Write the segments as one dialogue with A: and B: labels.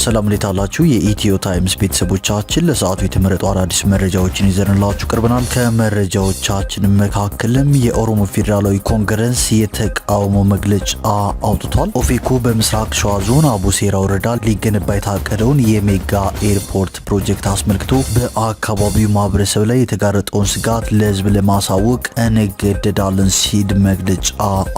A: ሰላም እንዴት አላችሁ? የኢትዮ ታይምስ ቤተሰቦቻችን ለሰዓቱ የተመረጡ አዳዲስ መረጃዎችን ይዘንላችሁ ቀርበናል። ከመረጃዎቻችን መካከልም የኦሮሞ ፌዴራላዊ ኮንግረስ የተቃውሞ መግለጫ አውጥቷል። ኦፌኮ በምስራቅ ሸዋ ዞን አቡሴራ ወረዳ ሊገነባ የታቀደውን የሜጋ ኤርፖርት ፕሮጀክት አስመልክቶ በአካባቢው ማህበረሰብ ላይ የተጋረጠውን ስጋት ለህዝብ ለማሳወቅ እንገደዳለን ሲል መግለጫ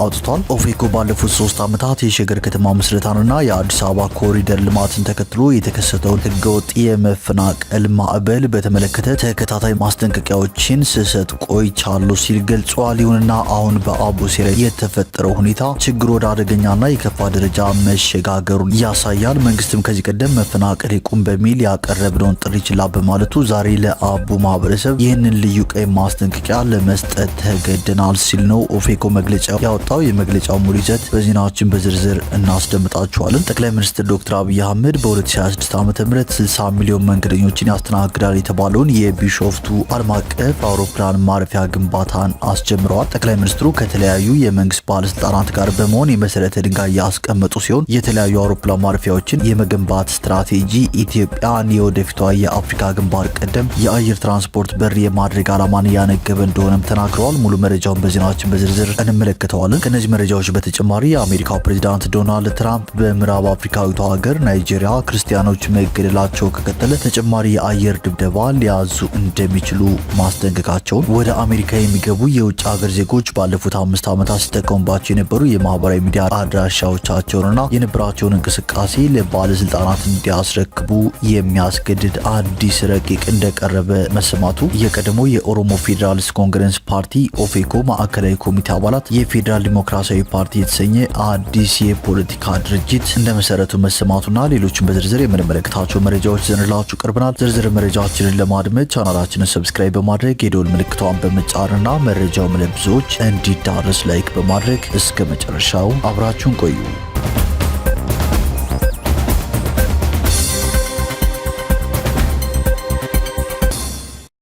A: አውጥቷል። ኦፌኮ ባለፉት 3 ዓመታት የሸገር ከተማ ምስረታንና የአዲስ አበባ ኮሪደር ልማትን ተከትሎ የተከሰተውን ህገወጥ የመፈናቀል ማዕበል በተመለከተ ተከታታይ ማስጠንቀቂያዎችን ስሰጥ ቆይቻለሁ ሲል ገልጿል። ይሁንና አሁን በአቡሴራ የተፈጠረው ሁኔታ ችግር ወደ አደገኛና የከፋ ደረጃ መሸጋገሩን ያሳያል። መንግስትም ከዚህ ቀደም መፈናቀል ይቁም በሚል ያቀረብነውን ጥሪ ችላ በማለቱ ዛሬ ለአቡ ማህበረሰብ ይህንን ልዩ ቀይ ማስጠንቀቂያ ለመስጠት ተገደናል ሲል ነው ኦፌኮ መግለጫ ያወጣው። የመግለጫው ሙሉ ይዘት በዜናችን በዝርዝር እናስደምጣችኋለን። ጠቅላይ ሚኒስትር ዶክተር አብይ አህመድ በ2026 ዓ.ም 60 ሚሊዮን መንገደኞችን ያስተናግዳል የተባለውን የቢሾፍቱ ዓለም አቀፍ አውሮፕላን ማረፊያ ግንባታን አስጀምረዋል። ጠቅላይ ሚኒስትሩ ከተለያዩ የመንግስት ባለስልጣናት ጋር በመሆን የመሰረተ ድንጋይ ያስቀመጡ ሲሆን የተለያዩ አውሮፕላን ማረፊያዎችን የመገንባት ስትራቴጂ ኢትዮጵያን የወደፊቷ የአፍሪካ ግንባር ቀደም የአየር ትራንስፖርት በር የማድረግ ዓላማን ያነገበ እንደሆነም ተናግረዋል። ሙሉ መረጃውን በዜናችን በዝርዝር እንመለከተዋለን። ከነዚህ መረጃዎች በተጨማሪ የአሜሪካው ፕሬዚዳንት ዶናልድ ትራምፕ በምዕራብ አፍሪካዊቷ ሀገር ናይጄሪያ ክርስቲያኖች መገደላቸው ከቀጠለ ተጨማሪ የአየር ድብደባ ሊያዙ እንደሚችሉ ማስጠንቀቃቸውን፣ ወደ አሜሪካ የሚገቡ የውጭ ሀገር ዜጎች ባለፉት 5 ዓመታት ሲጠቀሙባቸው የነበሩ የማህበራዊ ሚዲያ አድራሻዎቻቸውንና የነበራቸውን እንቅስቃሴ ለባለስልጣናት እንዲያስረክቡ የሚያስገድድ አዲስ ረቂቅ እንደቀረበ መሰማቱ፣ የቀድሞ የኦሮሞ ፌዴራሊስት ኮንግረስ ፓርቲ ኦፌኮ ማዕከላዊ ኮሚቴ አባላት የፌዴራል ዲሞክራሲያዊ ፓርቲ የተሰኘ አዲስ የፖለቲካ ድርጅት እንደመሰረቱ መሰማቱና ሌሎችን በዝርዝር የምንመለከታቸው መረጃዎች ዘንላችሁ ቀርበናል። ዝርዝር መረጃዎችን ለማድመጥ ቻናላችንን ሰብስክራይብ በማድረግ የደወል ምልክቷን በመጫንና መረጃው ለብዙዎች እንዲዳረስ ላይክ በማድረግ እስከ መጨረሻው አብራችሁን ቆዩ።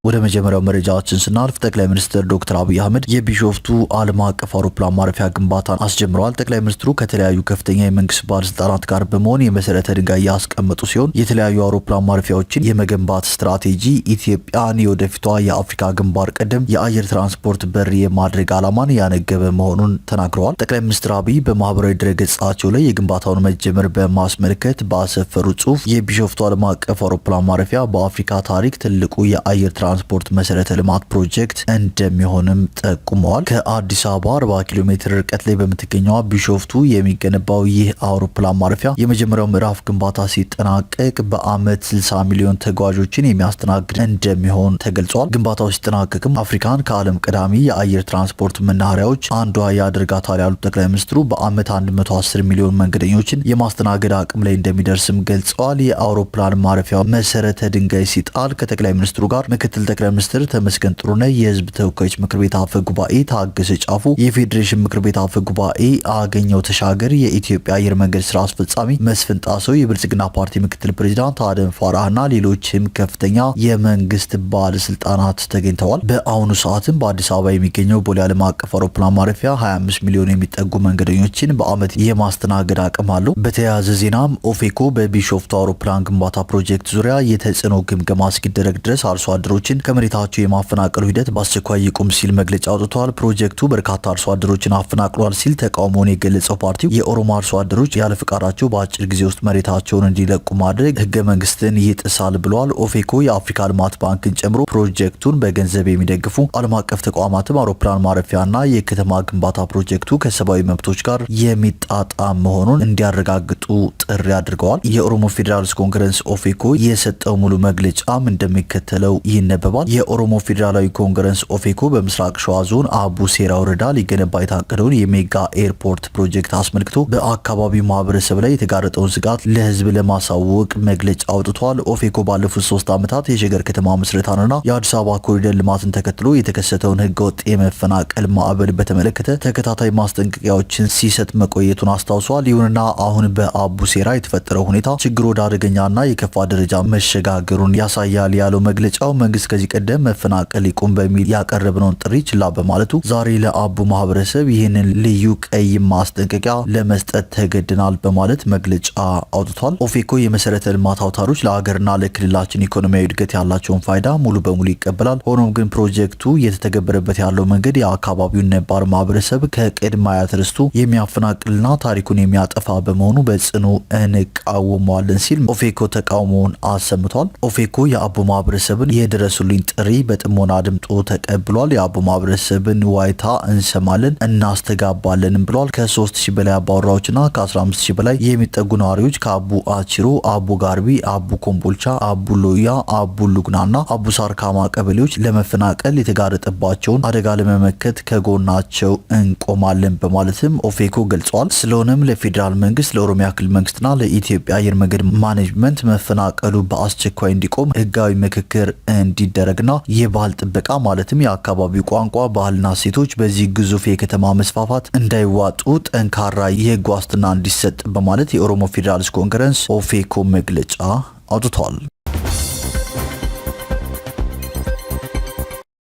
A: ወደ መጀመሪያው መረጃችን ስናልፍ ጠቅላይ ሚኒስትር ዶክተር አብይ አህመድ የቢሾፍቱ ዓለም አቀፍ አውሮፕላን ማረፊያ ግንባታን አስጀምረዋል። ጠቅላይ ሚኒስትሩ ከተለያዩ ከፍተኛ የመንግስት ባለስልጣናት ጋር በመሆን የመሰረተ ድንጋይ ያስቀመጡ ሲሆን የተለያዩ አውሮፕላን ማረፊያዎችን የመገንባት ስትራቴጂ ኢትዮጵያን የወደፊቷ የአፍሪካ ግንባር ቀደም የአየር ትራንስፖርት በር የማድረግ ዓላማን ያነገበ መሆኑን ተናግረዋል። ጠቅላይ ሚኒስትር አብይ በማህበራዊ ድረገጻቸው ላይ የግንባታውን መጀመር በማስመልከት ባሰፈሩ ጽሁፍ የቢሾፍቱ ዓለም አቀፍ አውሮፕላን ማረፊያ በአፍሪካ ታሪክ ትልቁ የአየር ትራንስፖርት መሰረተ ልማት ፕሮጀክት እንደሚሆንም ጠቁመዋል። ከአዲስ አበባ 40 ኪሎ ሜትር ርቀት ላይ በምትገኘው ቢሾፍቱ የሚገነባው ይህ አውሮፕላን ማረፊያ የመጀመሪያው ምዕራፍ ግንባታ ሲጠናቀቅ በአመት 60 ሚሊዮን ተጓዦችን የሚያስተናግድ እንደሚሆን ተገልጿል። ግንባታው ሲጠናቀቅም አፍሪካን ከዓለም ቀዳሚ የአየር ትራንስፖርት መናኸሪያዎች አንዷ ያደርጋታል ያሉት ጠቅላይ ሚኒስትሩ በአመት 110 ሚሊዮን መንገደኞችን የማስተናገድ አቅም ላይ እንደሚደርስም ገልጸዋል። የአውሮፕላን ማረፊያው መሰረተ ድንጋይ ሲጣል ከጠቅላይ ሚኒስትሩ ጋር ምክትል ጠቅላይ ሚኒስትር ተመስገን ጥሩነህ፣ የህዝብ ተወካዮች ምክር ቤት አፈ ጉባኤ ታገሰ ጫፉ፣ የፌዴሬሽን ምክር ቤት አፈ ጉባኤ አገኘው ተሻገር፣ የኢትዮጵያ አየር መንገድ ስራ አስፈጻሚ መስፍን ጣሰው፣ የብልጽግና ፓርቲ ምክትል ፕሬዚዳንት አደም ፋራህና ሌሎችም ከፍተኛ የመንግስት ባለስልጣናት ተገኝተዋል። በአሁኑ ሰዓትም በአዲስ አበባ የሚገኘው ቦሌ ዓለም አቀፍ አውሮፕላን ማረፊያ 25 ሚሊዮን የሚጠጉ መንገደኞችን በአመት የማስተናገድ አቅም አለው። በተያያዘ ዜናም ኦፌኮ በቢሾፍቱ አውሮፕላን ግንባታ ፕሮጀክት ዙሪያ የተጽዕኖ ግምገማ እስኪደረግ ድረስ አርሶ አደሮችን ከመሬታቸው የማፈናቀሉ ሂደት በአስቸኳይ ይቁም ሲል መግለጫ አውጥቷል። ፕሮጀክቱ በርካታ አርሶ አደሮችን አፈናቅሏል ሲል ተቃውሞውን የገለጸው ፓርቲው የኦሮሞ አርሶ አደሮች ያለ ፍቃዳቸው በአጭር ጊዜ ውስጥ መሬታቸውን እንዲለቁ ማድረግ ህገ መንግስትን ይጥሳል ብለዋል። ኦፌኮ የአፍሪካ ልማት ባንክን ጨምሮ ፕሮጀክቱን በገንዘብ የሚደግፉ ዓለም አቀፍ ተቋማትም አውሮፕላን ማረፊያና የከተማ ግንባታ ፕሮጀክቱ ከሰብአዊ መብቶች ጋር የሚጣጣም መሆኑን እንዲያረጋግጡ ጥሪ አድርገዋል። የኦሮሞ ፌዴራሊስት ኮንግረስ ኦፌኮ የሰጠው ሙሉ መግለጫም እንደሚከተለው ይነበባል። የኦሮሞ ፌዴራላዊ ኮንግረስ ኦፌኮ በምስራቅ ሸዋ ዞን አቡሴራ ወረዳ ሊገነባ የታቀደውን የሜጋ ኤርፖርት ፕሮጀክት አስመልክቶ በአካባቢው ማህበረሰብ ላይ የተጋረጠውን ስጋት ለህዝብ ለማሳወቅ መግለጫ አውጥቷል። ኦፌኮ ባለፉት 3 ዓመታት የሸገር ከተማ ምስረታንና የአዲስ አበባ ኮሪደር ልማትን ተከትሎ የተከሰተውን ህገወጥ የመፈናቀል ማዕበል በተመለከተ ተከታታይ ማስጠንቀቂያዎችን ሲሰጥ መቆየቱን አስታውሷል። ይሁንና አሁን በአቡሴራ የተፈጠረው ሁኔታ ችግር ወደ አደገኛና የከፋ ደረጃ መሸጋገሩን ያሳያል ያለው መግለጫው መንግስት ከዚህ ቀደም መፈናቀል ይቁም በሚል ያቀረብነውን ጥሪ ችላ በማለቱ ዛሬ ለአቡ ማህበረሰብ ይህንን ልዩ ቀይ ማስጠንቀቂያ ለመስጠት ተገድናል በማለት መግለጫ አውጥቷል። ኦፌኮ የመሰረተ ልማት አውታሮች ለሀገርና ለክልላችን ኢኮኖሚያዊ እድገት ያላቸውን ፋይዳ ሙሉ በሙሉ ይቀበላል። ሆኖም ግን ፕሮጀክቱ እየተተገበረበት ያለው መንገድ የአካባቢውን ነባር ማህበረሰብ ከቅድመ አያት ርስቱ የሚያፈናቅልና ታሪኩን የሚያጠፋ በመሆኑ በጽኑ እንቃወመዋለን ሲል ኦፌኮ ተቃውሞውን አሰምቷል። ኦፌኮ የአቡ ማህበረሰብን የድረሱልኝ ጥሪ በጥሞና አድምጦ ተቀብሏል። የአቡ ማህበረሰብን ዋይታ እንሰማለን እናስተጋባለንም ብሏል። ከ3000 በላይ አባወራዎችና ከ15000 በላይ የሚጠጉ ነዋሪዎች ከአቡ አቺሮ፣ አቡ ጋርቢ፣ አቡ ኮምቦልቻ፣ አቡ ሎያ፣ አቡ ሉግናና አቡ ሳርካማ ቀበሌዎች ለመፈናቀል የተጋረጠባቸውን አደጋ ለመመከት ከጎናቸው እንቆማለን በማለትም ኦፌኮ ገልጿል። ስለሆነም ለፌዴራል መንግስት፣ ለኦሮሚያ ክልል መንግስትና ለኢትዮጵያ አየር መንገድ ማኔጅመንት መፈናቀሉ በአስቸኳይ እንዲቆም ህጋዊ ምክክር እንዲደረግና የባህል ጥበቃ ማለትም የአካባቢው ቋንቋ፣ ባህልና ሴቶች በዚህ ግዙፍ የከተማ መስፋፋት እንዳይዋጡ ጠንካራ የህግ ዋስትና እንዲሰጥ በማለት የኦሮሞ ፌዴራሊስት ኮንግረስ ኦፌኮ መግለጫ አውጥቷል።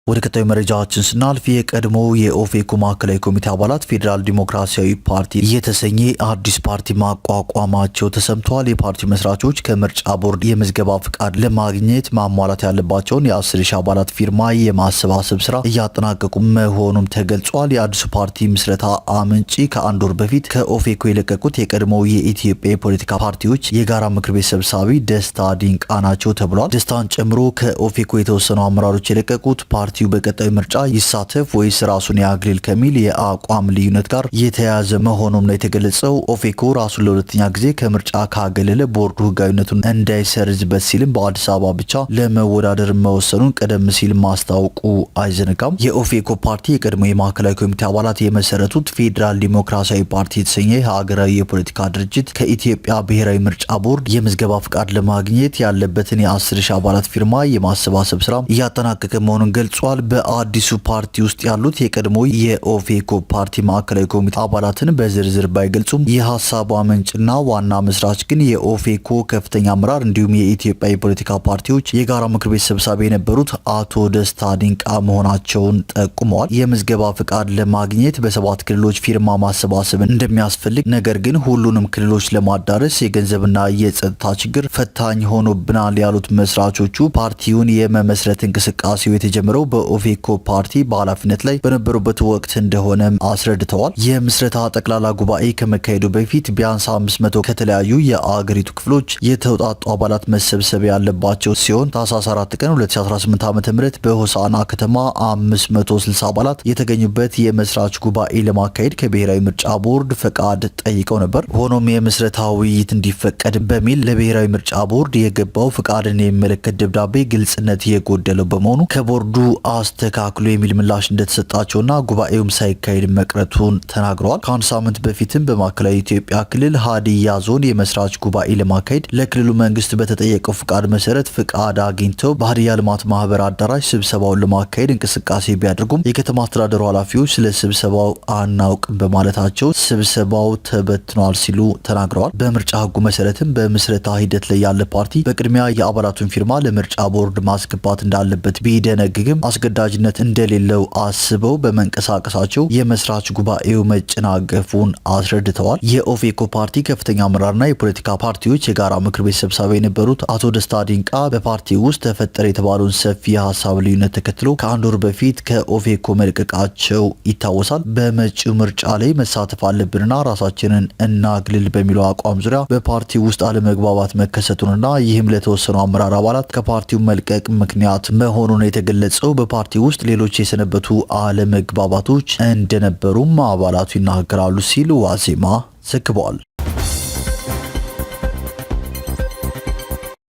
A: ወደ ቀጣዩ መረጃችን ስናልፍ የቀድሞ የኦፌኮ ማዕከላዊ ኮሚቴ አባላት ፌዴራል ዲሞክራሲያዊ ፓርቲ የተሰኘ አዲስ ፓርቲ ማቋቋማቸው ተሰምቷል። የፓርቲው መስራቾች ከምርጫ ቦርድ የምዝገባ ፍቃድ ለማግኘት ማሟላት ያለባቸውን የ10,000 አባላት ፊርማ የማሰባሰብ ስራ እያጠናቀቁ መሆኑም ተገልጿል። የአዲሱ ፓርቲ ምስረታ አመንጪ ከአንድ ወር በፊት ከኦፌኮ የለቀቁት የቀድሞ የኢትዮጵያ የፖለቲካ ፓርቲዎች የጋራ ምክር ቤት ሰብሳቢ ደስታ ዲንቃ ናቸው ተብሏል። ደስታን ጨምሮ ከኦፌኮ የተወሰኑ አመራሮች የለቀቁት ፓርቲው በቀጣዩ ምርጫ ይሳተፍ ወይስ ራሱን ያግልል ከሚል የአቋም ልዩነት ጋር የተያያዘ መሆኑም ነው የተገለጸው። ኦፌኮ ራሱን ለሁለተኛ ጊዜ ከምርጫ ካገለለ ቦርዱ ህጋዊነቱን እንዳይሰርዝበት ሲልም በአዲስ አበባ ብቻ ለመወዳደር መወሰኑን ቀደም ሲል ማስታወቁ አይዘነጋም። የኦፌኮ ፓርቲ የቀድሞ የማዕከላዊ ኮሚቴ አባላት የመሰረቱት ፌዴራል ዲሞክራሲያዊ ፓርቲ የተሰኘ ሀገራዊ የፖለቲካ ድርጅት ከኢትዮጵያ ብሔራዊ ምርጫ ቦርድ የምዝገባ ፍቃድ ለማግኘት ያለበትን የ10,000 አባላት ፊርማ የማሰባሰብ ስራ እያጠናቀቀ መሆኑን ገልጿል። በአዲሱ ፓርቲ ውስጥ ያሉት የቀድሞ የኦፌኮ ፓርቲ ማዕከላዊ ኮሚቴ አባላትን በዝርዝር ባይገልጹም የሀሳቡ ምንጭና ዋና መስራች ግን የኦፌኮ ከፍተኛ አመራር እንዲሁም የኢትዮጵያ የፖለቲካ ፓርቲዎች የጋራ ምክር ቤት ሰብሳቢ የነበሩት አቶ ደስታ ዲንቃ መሆናቸውን ጠቁመዋል። የምዝገባ ፍቃድ ለማግኘት በ7 ክልሎች ፊርማ ማሰባሰብ እንደሚያስፈልግ፣ ነገር ግን ሁሉንም ክልሎች ለማዳረስ የገንዘብና የጸጥታ ችግር ፈታኝ ሆኖብናል ያሉት መስራቾቹ ፓርቲውን የመመስረት እንቅስቃሴው የተጀመረው በኦፌኮ ፓርቲ በኃላፊነት ላይ በነበሩበት ወቅት እንደሆነ አስረድተዋል። የምስረታ ጠቅላላ ጉባኤ ከመካሄዱ በፊት ቢያንስ 500 ከተለያዩ የአገሪቱ ክፍሎች የተውጣጡ አባላት መሰብሰብ ያለባቸው ሲሆን ታህሳስ 4 ቀን 2018 ዓ.ም በሆሳና ከተማ 560 አባላት የተገኙበት የመስራች ጉባኤ ለማካሄድ ከብሔራዊ ምርጫ ቦርድ ፈቃድ ጠይቀው ነበር። ሆኖም የምስረታ ውይይት እንዲፈቀድ በሚል ለብሔራዊ ምርጫ ቦርድ የገባው ፍቃድን የሚመለከት ደብዳቤ ግልጽነት የጎደለው በመሆኑ ከቦርዱ አስተካክሎ የሚል ምላሽ እንደተሰጣቸውና ጉባኤውም ሳይካሄድ መቅረቱን ተናግረዋል። ከአንድ ሳምንት በፊትም በማዕከላዊ ኢትዮጵያ ክልል ሀዲያ ዞን የመስራች ጉባኤ ለማካሄድ ለክልሉ መንግስት በተጠየቀው ፍቃድ መሰረት ፍቃድ አግኝተው በሀዲያ ልማት ማህበር አዳራሽ ስብሰባውን ለማካሄድ እንቅስቃሴ ቢያደርጉም የከተማ አስተዳደሩ ኃላፊዎች ስለ ስብሰባው አናውቅም በማለታቸው ስብሰባው ተበትኗል ሲሉ ተናግረዋል። በምርጫ ህጉ መሰረትም በምስረታ ሂደት ላይ ያለ ፓርቲ በቅድሚያ የአባላቱን ፊርማ ለምርጫ ቦርድ ማስገባት እንዳለበት ቢደነግግም አስገዳጅነት እንደሌለው አስበው በመንቀሳቀሳቸው የመስራች ጉባኤው መጨናገፉን አስረድተዋል። የኦፌኮ ፓርቲ ከፍተኛ አመራርና የፖለቲካ ፓርቲዎች የጋራ ምክር ቤት ሰብሳቢ የነበሩት አቶ ደስታ ዲንቃ በፓርቲ ውስጥ ተፈጠረ የተባለውን ሰፊ የሀሳብ ልዩነት ተከትሎ ከአንድ ወር በፊት ከኦፌኮ መልቀቃቸው ይታወሳል። በመጪው ምርጫ ላይ መሳተፍ አለብንና ራሳችንን እናግልል በሚለው አቋም ዙሪያ በፓርቲው ውስጥ አለመግባባት መከሰቱንና ይህም ለተወሰኑ አመራር አባላት ከፓርቲው መልቀቅ ምክንያት መሆኑን የተገለጸው በፓርቲ ውስጥ ሌሎች የሰነበቱ አለመግባባቶች እንደነበሩም አባላቱ ይናገራሉ ሲል ዋዜማ ዘግቧል።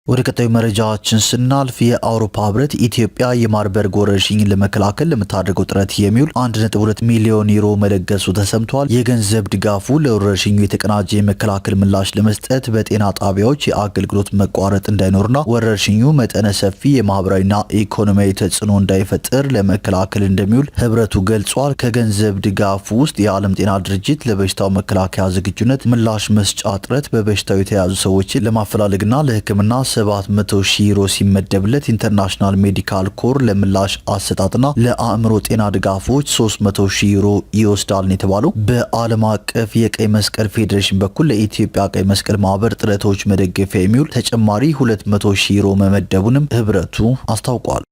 A: ወደ ቀጣዩ መረጃችን ስናልፍ የአውሮፓ ህብረት ኢትዮጵያ የማርበርግ ወረርሽኝን ለመከላከል ለምታደርገው ጥረት የሚውል 1.2 ሚሊዮን ዩሮ መለገሱ ተሰምቷል። የገንዘብ ድጋፉ ለወረርሽኙ የተቀናጀ የመከላከል ምላሽ ለመስጠት በጤና ጣቢያዎች የአገልግሎት መቋረጥ እንዳይኖርና ወረርሽኙ መጠነ ሰፊ የማህበራዊና ኢኮኖሚያዊ ተጽዕኖ እንዳይፈጥር ለመከላከል እንደሚውል ህብረቱ ገልጿል። ከገንዘብ ድጋፉ ውስጥ የዓለም ጤና ድርጅት ለበሽታው መከላከያ ዝግጁነት ምላሽ መስጫ ጥረት፣ በበሽታው የተያዙ ሰዎችን ለማፈላለግና ለሕክምና 700,000 ዩሮ ሲመደብለት ኢንተርናሽናል ሜዲካል ኮር ለምላሽ አሰጣጥና ለአእምሮ ጤና ድጋፎች 300,000 ዩሮ ይወስዳል ነው የተባለው። በዓለም አቀፍ የቀይ መስቀል ፌዴሬሽን በኩል ለኢትዮጵያ ቀይ መስቀል ማህበር ጥረቶች መደገፊያ የሚውል ተጨማሪ 200,000 ዩሮ መመደቡንም ህብረቱ አስታውቋል።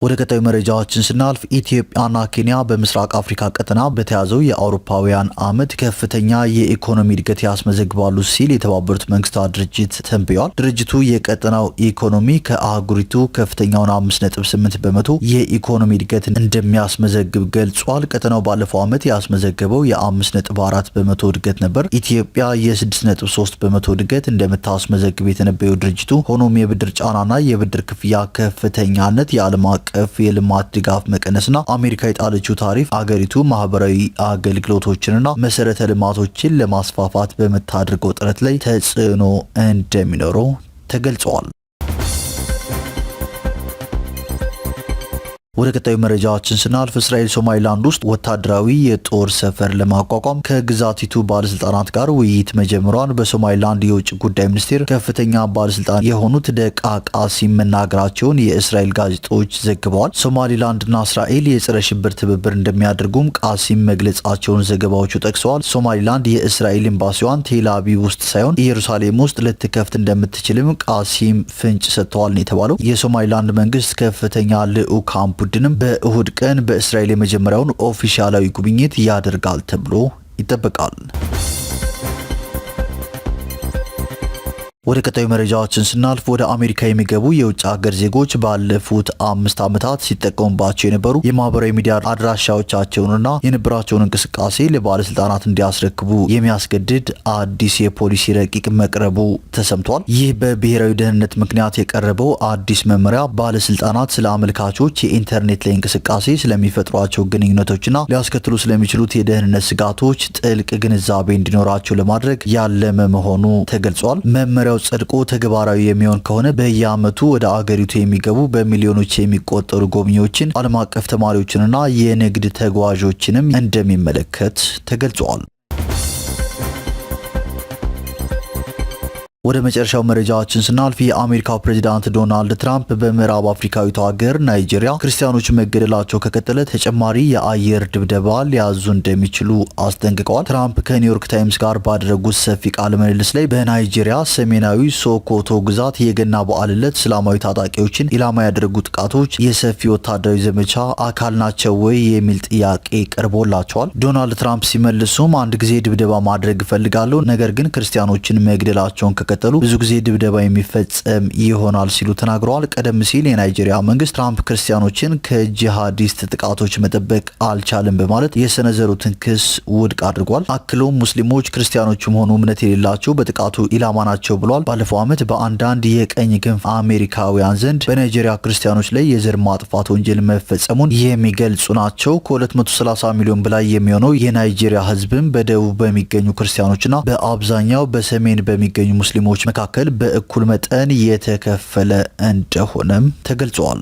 A: ወደ ቀጣዩ መረጃዎችን ስናልፍ ኢትዮጵያና ኬንያ በምስራቅ አፍሪካ ቀጠና በተያዘው የአውሮፓውያን ዓመት ከፍተኛ የኢኮኖሚ እድገት ያስመዘግባሉ ሲል የተባበሩት መንግስታት ድርጅት ተንብዮአል። ድርጅቱ የቀጠናው ኢኮኖሚ ከአህጉሪቱ ከፍተኛውን 5.8 በመቶ የኢኮኖሚ እድገት እንደሚያስመዘግብ ገልጿል። ቀጠናው ባለፈው ዓመት ያስመዘገበው የ5.4 በመቶ እድገት ነበር። ኢትዮጵያ የ6.3 በመቶ እድገት እንደምታስመዘግብ የተነበየው ድርጅቱ ሆኖም የብድር ጫናና የብድር ክፍያ ከፍተኛነት የዓለም አቀፍ የልማት ድጋፍ መቀነስና አሜሪካ የጣለችው ታሪፍ አገሪቱ ማህበራዊ አገልግሎቶችንና መሰረተ ልማቶችን ለማስፋፋት በምታደርገው ጥረት ላይ ተጽዕኖ እንደሚኖረው ተገልጿል። ወደ ቀጣዩ መረጃዎችን ስናልፍ እስራኤል ሶማሊላንድ ውስጥ ወታደራዊ የጦር ሰፈር ለማቋቋም ከግዛቲቱ ባለስልጣናት ጋር ውይይት መጀመሯን በሶማሊላንድ የውጭ ጉዳይ ሚኒስቴር ከፍተኛ ባለስልጣን የሆኑት ደቃ ቃሲም መናገራቸውን የእስራኤል ጋዜጦች ዘግበዋል። ሶማሊላንድና እስራኤል የጸረ ሽብር ትብብር እንደሚያደርጉም ቃሲም መግለጻቸውን ዘገባዎቹ ጠቅሰዋል። ሶማሊላንድ የእስራኤል ኤምባሲዋን ቴል አቪቭ ውስጥ ሳይሆን ኢየሩሳሌም ውስጥ ልትከፍት እንደምትችልም ቃሲም ፍንጭ ሰጥተዋል ነው የተባለው። የሶማሊላንድ መንግስት ከፍተኛ ልዑካን ቡድንም በእሁድ ቀን በእስራኤል የመጀመሪያውን ኦፊሻላዊ ጉብኝት ያደርጋል ተብሎ ይጠበቃል። ወደ ቀጣዩ መረጃዎችን ስናልፍ ወደ አሜሪካ የሚገቡ የውጭ ሀገር ዜጎች ባለፉት 5 ዓመታት ሲጠቀሙባቸው የነበሩ የማህበራዊ ሚዲያ አድራሻዎቻቸውንና የነበራቸውን እንቅስቃሴ ለባለስልጣናት እንዲያስረክቡ የሚያስገድድ አዲስ የፖሊሲ ረቂቅ መቅረቡ ተሰምቷል። ይህ በብሔራዊ ደህንነት ምክንያት የቀረበው አዲስ መመሪያ ባለስልጣናት ስለ አመልካቾች የኢንተርኔት ላይ እንቅስቃሴ ስለሚፈጥሯቸው ግንኙነቶችና ሊያስከትሉ ስለሚችሉት የደህንነት ስጋቶች ጥልቅ ግንዛቤ እንዲኖራቸው ለማድረግ ያለመ መሆኑ ተገልጿል። መመሪያው ጸድቆ ተግባራዊ የሚሆን ከሆነ በየዓመቱ ወደ አገሪቱ የሚገቡ በሚሊዮኖች የሚቆጠሩ ጎብኚዎችን፣ ዓለም አቀፍ ተማሪዎችንና የንግድ ተጓዦችንም እንደሚመለከት ተገልጿል። ወደ መጨረሻው መረጃዎችን ስናልፍ የአሜሪካው ፕሬዝዳንት ዶናልድ ትራምፕ በምዕራብ አፍሪካዊቷ ሀገር ናይጄሪያ ክርስቲያኖች መገደላቸው ከቀጠለ ተጨማሪ የአየር ድብደባ ሊያዙ እንደሚችሉ አስጠንቅቀዋል። ትራምፕ ከኒውዮርክ ታይምስ ጋር ባደረጉት ሰፊ ቃለ ምልልስ ላይ በናይጄሪያ ሰሜናዊ ሶኮቶ ግዛት የገና በዓል ዕለት እስላማዊ ታጣቂዎችን ኢላማ ያደረጉ ጥቃቶች የሰፊ ወታደራዊ ዘመቻ አካል ናቸው ወይ የሚል ጥያቄ ቀርቦላቸዋል። ዶናልድ ትራምፕ ሲመልሱም አንድ ጊዜ ድብደባ ማድረግ እፈልጋለሁ፣ ነገር ግን ክርስቲያኖችን መግደላቸውን ቀጠሉ ብዙ ጊዜ ድብደባ የሚፈጸም ይሆናል ሲሉ ተናግረዋል። ቀደም ሲል የናይጄሪያ መንግስት ትራምፕ ክርስቲያኖችን ከጂሃዲስት ጥቃቶች መጠበቅ አልቻለም በማለት የሰነዘሩትን ክስ ውድቅ አድርጓል። አክሎም ሙስሊሞች ክርስቲያኖችም ሆኑ እምነት የሌላቸው በጥቃቱ ኢላማ ናቸው ብሏል። ባለፈው ዓመት በአንዳንድ የቀኝ ክንፍ አሜሪካውያን ዘንድ በናይጄሪያ ክርስቲያኖች ላይ የዘር ማጥፋት ወንጀል መፈጸሙን የሚገልጹ ናቸው። ከ230 ሚሊዮን በላይ የሚሆነው የናይጄሪያ ህዝብም በደቡብ በሚገኙ ክርስቲያኖችና በአብዛኛው በሰሜን በሚገኙ ሙስሊሞች መካከል በእኩል መጠን የተከፈለ እንደሆነም ተገልጿል።